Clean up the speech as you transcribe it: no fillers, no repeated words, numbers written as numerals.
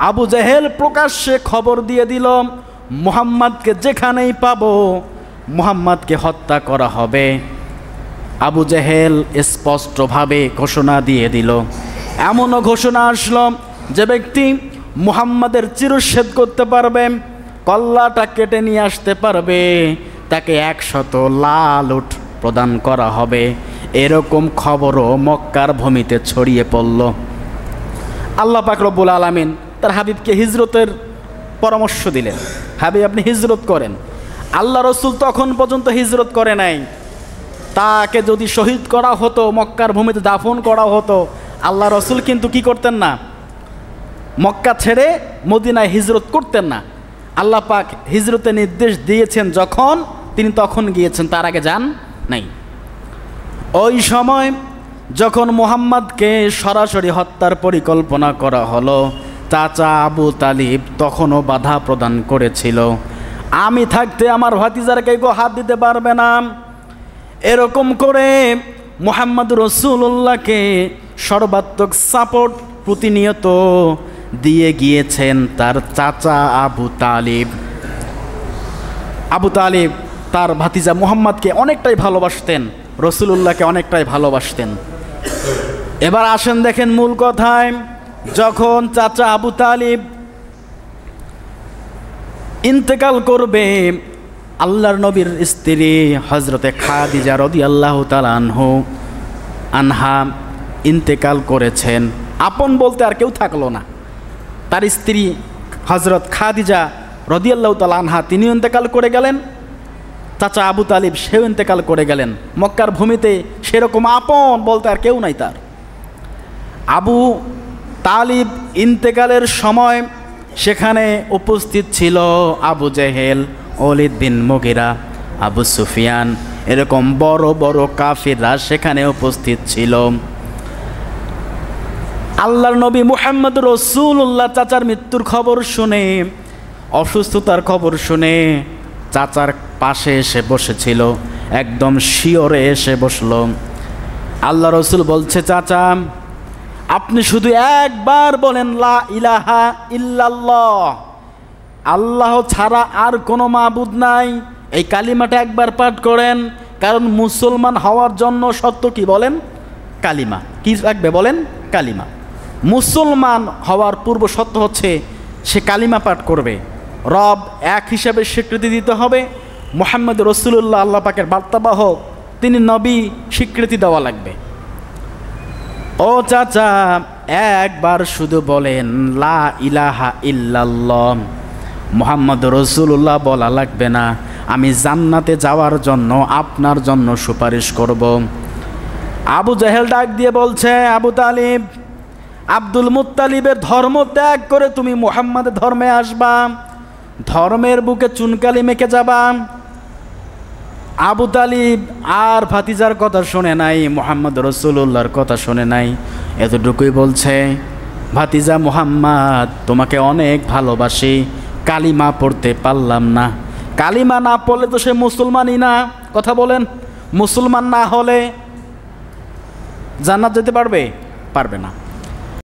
আবু জেহেল প্রকাশ্যে খবর দিয়ে দিল, মুহাম্মাদকে যেখানেই পাবো মুহাম্মাদকে হত্যা করা হবে। আবু জেহেল স্পষ্টভাবে ঘোষণা দিয়ে দিল। এমনও ঘোষণা আসলো, যে ব্যক্তি মুহাম্মাদের চিরচ্ছেদ করতে পারবে, কল্লাটা কেটে নিয়ে আসতে পারবে, তাকে 100 লাল উট প্রদান করা হবে। এরকম খবরও মক্কার ভূমিতে ছড়িয়ে পড়ল। আল্লাহ পাক রব্বুল আলামিন তার হাবিবকে হিজরতের পরামর্শ দিলেন, হাবিব আপনি হিজরত করেন। আল্লাহ রসুল তখন পর্যন্ত হিজরত করে নাই। তাকে যদি শহীদ করা হতো, মক্কার ভূমিতে দাফন করা হতো, আল্লাহ রসুল কিন্তু কি করতেন না, মক্কা ছেড়ে মদিনায় হিজরত করতেন না। আল্লাহ পাক হিজরতের নির্দেশ দিয়েছেন যখন, তিনি তখন গিয়েছেন, তার আগে যান নাই। ওই সময় যখন মুহাম্মাদকে সরাসরি হত্যার পরিকল্পনা করা হলো, চাচা আবু তালিব তখনও বাধা প্রদান করেছিল। আমি থাকতে আমার ভাতিজার কেউ হাত দিতে পারবে না, এরকম করে মুহাম্মদ রাসূলুল্লাহকে সর্বাত্মক সাপোর্ট প্রতিনিয়ত দিয়ে গিয়েছেন তার চাচা আবু তালিব। আবু তালিব তার ভাতিজা মুহাম্মদকে অনেকটাই ভালোবাসতেন, রাসূলুল্লাহকে অনেকটাই ভালোবাসতেন। এবার আসেন দেখেন মূল কথায়, যখন চাচা আবু তালিব ইন্তেকাল করবে, আল্লাহর নবীর স্ত্রী হজরতে খাদিজা রাদিয়াল্লাহু তাআলা আনহা ইন্তেকাল করেছেন। আপন বলতে আর কেউ থাকলো না। তার স্ত্রী হজরত খাদিজা রাদিয়াল্লাহু তাআলা আনহা তিনি ইন্তেকাল করে গেলেন, চাচা আবু তালিব সেও ইন্তেকাল করে গেলেন। মক্কার ভূমিতে সেরকম আপন বলতে আর কেউ নাই তার। আবু তালিব ইন্তেকালের সময় সেখানে উপস্থিত ছিল আবু জেহেল, ওয়ালিদ বিন মুগিরা, আবু সুফিয়ান, এরকম বড় বড় কাফিররা সেখানে উপস্থিত ছিল। আল্লাহর নবী মুহাম্মদ রাসূলুল্লাহ চাচার মৃত্যুর খবর শুনে, অসুস্থতার খবর শুনে চাচার পাশে এসে বসেছিল, একদম শিওরে এসে বসল। আল্লাহ রসুল বলছে, চাচা আপনি শুধু একবার বলেন লা ইলাহা ইল্লাল্লাহ, আল্লাহ ছাড়া আর কোনো মাবুদ নাই, এই কালিমাটা একবার পাঠ করেন। কারণ মুসলমান হওয়ার জন্য সত্য কি বলেন? কালিমা। কি রাখবে বলেন? কালিমা। মুসলমান হওয়ার পূর্ব সত্য হচ্ছে সে কালিমা পাঠ করবে, রব এক হিসাবে স্বীকৃতি দিতে হবে, মুহাম্মদ রাসূলুল্লাহ আল্লাহ পাকের বার্তাবাহক, তিনি নবী, স্বীকৃতি দেওয়া লাগবে। ও চাচা একবার শুধু বলেন লা ইলাহা ইল্লাল্লাহ, মুহাম্মদ রাসূলুল্লাহ বলা লাগবে না, আমি জান্নাতে যাওয়ার জন্য আপনার জন্য সুপারিশ করব। আবু জেহেল ডাক দিয়ে বলছে, আবু তালিব, আব্দুল মুত্তালিবের ধর্ম ত্যাগ করে তুমি মুহাম্মাদের ধর্মে আসবা, ধর্মের বুকে চুনকালি মেখে যাবা। আবু তালিব আর ভাতিজার কথা শুনে নাই, মুহাম্মদ রাসূলুল্লাহর কথা শুনে নাই, এতটুকুই বলছে, ভাতিজা মুহাম্মদ তোমাকে অনেক ভালোবাসি, কালিমা পড়তে পারলাম না। কালিমা না পড়লে তো সে মুসলমানই না। কথা বলেন, মুসলমান না হলে জান্নাত যেতে পারবে? পারবে না।